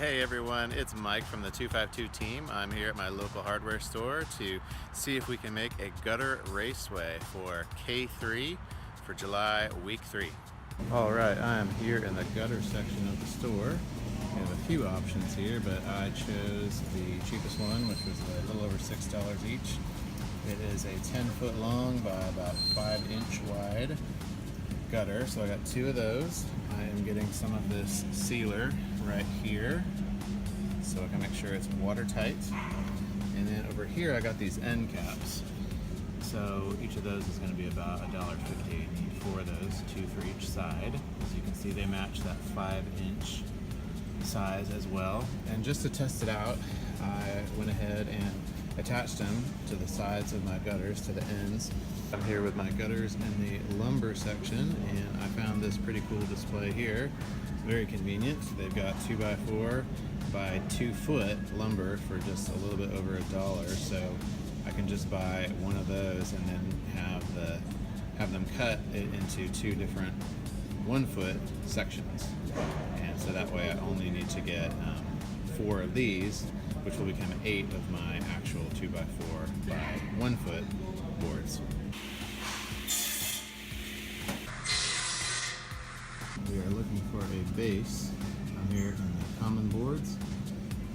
Hey everyone, it's Mike from the 252 team. I'm here at my local hardware store to see if we can make a gutter raceway for K3 for July week 3. Alright, I am here in the gutter section of the store. We have a few options here, but I chose the cheapest one, which was a little over $6 each. It is a 10-foot long by about 5-inch wide gutter, so I got two of those. I am getting some of this sealer right here so I can make sure it's watertight. And then over here I got these end caps. So each of those is going to be about $1.50. I need four of those, two for each side. As you can see, they match that 5-inch size as well. And just to test it out, I went ahead and attached them to the sides of my gutters, to the ends. I'm here with my gutters in the lumber section, and I found this pretty cool display here. It's very convenient. They've got 2x4 by 2 foot lumber for just a little bit over $1, so I can just buy one of those and then have them cut it into two different 1-foot sections. And so that way I only need to get 4 of these, which will become 8 of my actual 2x4 by 1 foot boards. We are looking for a base. I'm here in the common boards,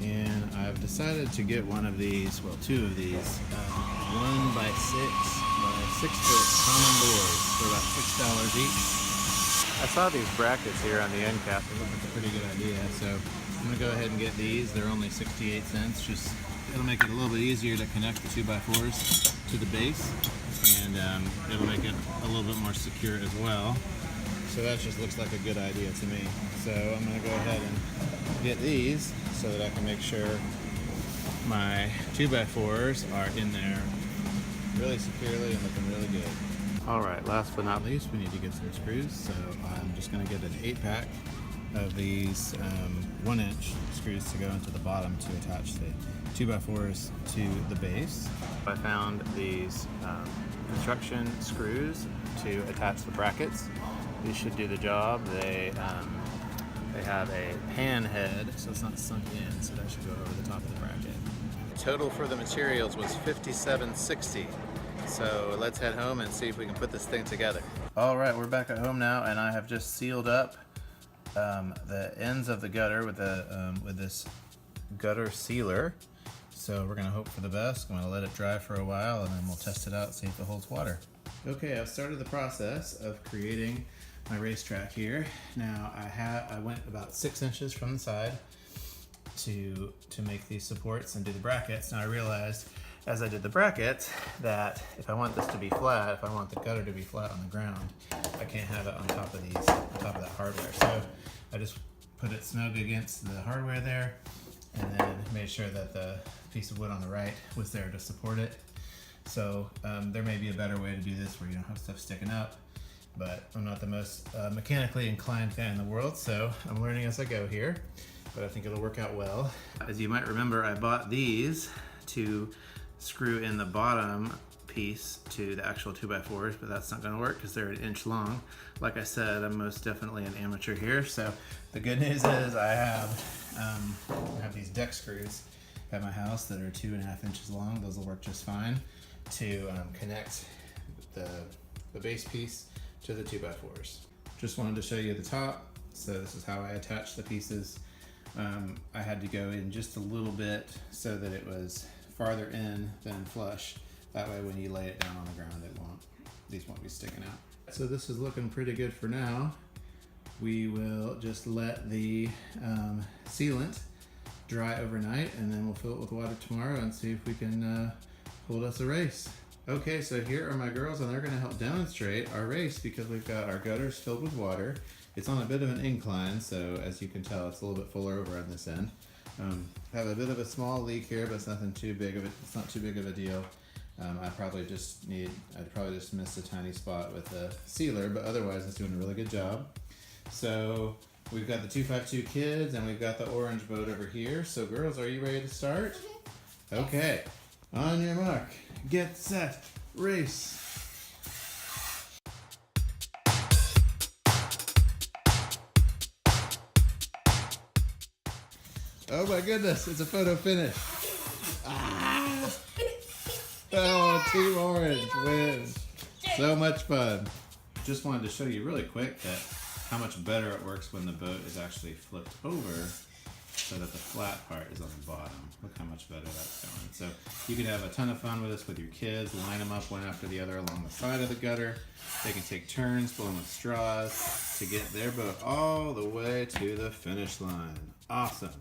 and I've decided to get one of these, well, 2 of these, 1 by 6 by 6 foot common boards for about $6 each. I saw these brackets here on the end cap. They look like a pretty good idea, so I'm going to go ahead and get these. They're only 68 cents. Just it'll make it a little bit easier to connect the 2x4s to the base, and it'll make it a little bit more secure as well. So that just looks like a good idea to me. So I'm going to go ahead and get these so that I can make sure my 2x4s are in there really securely and looking really good. Alright, last but not least, we need to get some screws. So I'm just going to get an 8-pack of these 1-inch screws to go into the bottom to attach the 2x4s to the base. I found these construction screws to attach the brackets. These should do the job. They have a pan head, so it's not sunk in, so that should go over the top of the bracket. Total for the materials was $57.60. So let's head home and see if we can put this thing together. All right, we're back at home now, and I have just sealed up the ends of the gutter with this gutter sealer. So we're gonna hope for the best. I'm gonna let it dry for a while, and then we'll test it out, see if it holds water. Okay, I've started the process of creating my racetrack here. Now I went about 6 inches from the side to make these supports and do the brackets. Now I realized as I did the brackets that if I want this to be flat, if I want the gutter to be flat on the ground, I can't have it on top of that hardware. So I just put it snug against the hardware there, and then made sure that the piece of wood on the right was there to support it. So there may be a better way to do this where you don't have stuff sticking up, but I'm not the most mechanically inclined fan in the world, so I'm learning as I go here, but I think it'll work out well. As you might remember, I bought these to screw in the bottom piece to the actual 2x4s, but that's not going to work because they're 1 inch long. Like I said, I'm most definitely an amateur here, so the good news is I have these deck screws at my house that are 2.5 inches long. Those will work just fine to connect the base piece to the 2x4s. Just wanted to show you the top. So this is how I attach the pieces. I had to go in just a little bit so that it was farther in than flush. That way when you lay it down on the ground, these won't be sticking out. So this is looking pretty good for now. We will just let the sealant dry overnight, and then we'll fill it with water tomorrow and see if we can hold us a race. Okay, so here are my girls, and they're going to help demonstrate our race because we've got our gutters filled with water. It's on a bit of an incline, so as you can tell, it's a little bit fuller over on this end. Have a bit of a small leak here, but it's nothing too big of it. It's not too big of a deal. I'd probably just miss a tiny spot with the sealer, but otherwise it's doing a really good job. So we've got the 252 kids, and we've got the orange boat over here. So girls, are you ready to start? Okay, on your mark, get set, race. Oh my goodness, it's a photo finish. Ah! Oh, Team Orange wins. So much fun. Just wanted to show you really quick that how much better it works when the boat is actually flipped over so that the flat part is on the bottom. Look how much better that's going. So you can have a ton of fun with this with your kids. Line them up one after the other along the side of the gutter. They can take turns blowing with straws to get their boat all the way to the finish line. Awesome.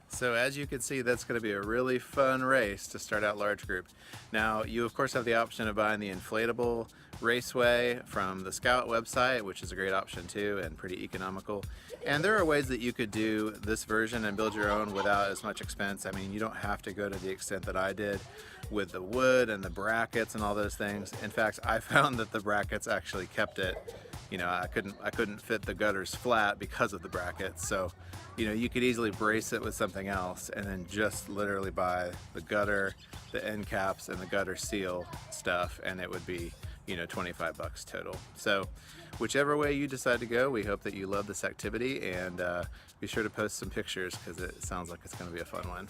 So as you can see, that's going to be a really fun race to start out large group. Now, you of course have the option of buying the inflatable Raceway from the Scout website, which is a great option too and pretty economical. And there are ways that you could do this version and build your own without as much expense. I mean, you don't have to go to the extent that I did with the wood and the brackets and all those things. In fact, I found that the brackets actually kept it. You know, I couldn't fit the gutters flat because of the brackets. So, you know, you could easily brace it with something else and then just literally buy the gutter, the end caps, and the gutter seal stuff, and it would be, you know, 25 bucks total. So whichever way you decide to go, we hope that you love this activity, and be sure to post some pictures because it sounds like it's going to be a fun one.